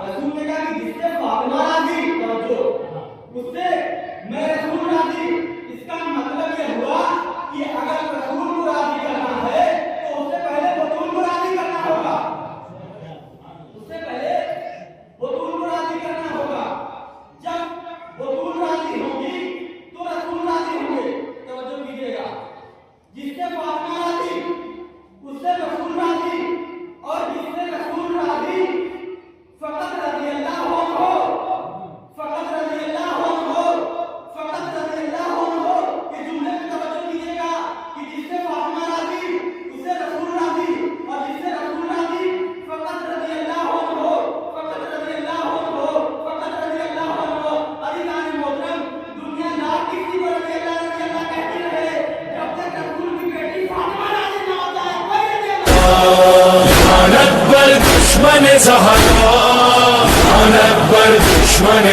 रसूल ने कहा कि जिससे फातिमा राजी, समझो, उससे मैं रसूल राजी। इसका मतलब यह हुआ कि अगर रसूल को राजी करना है तो उससे पहले बतूल को राजी करना होगा, उससे पहले बतूल को राजी करना होगा। जब बतूल राजी होगी तो रसूल राजी होंगे। तवज्जो कीजिएगा, जिससे फातिमा राजी उससे रसूल राजी, और जिससे रसूल राजी फकत रज़ी अल्लाह अन्हु, फकत रज़ी अल्लाह अन्हु, फकत रज़ी अल्लाह अन्हु। इस जुमले में तवज्जो कीजिएगा कि जिससे फातिमा राजी उससे रसूल राजी, और जिससे रसूल राजी फकत रज़ी अल्लाह अन्हु, फकत रज़ी अल्लाह अन्हु, फकत रज़ी अल्लाह अन्हु। अधिकांश मोहतरम, दुनिया लाख किसी को रज़ी अल्लाह कहती रहे, जब तक रसूल की बेटी फातिमा राजी ना हो जाए कोई रज़ी अल्लाह। अकबर दुश्मन ज़हरा, अकबर दुश्मन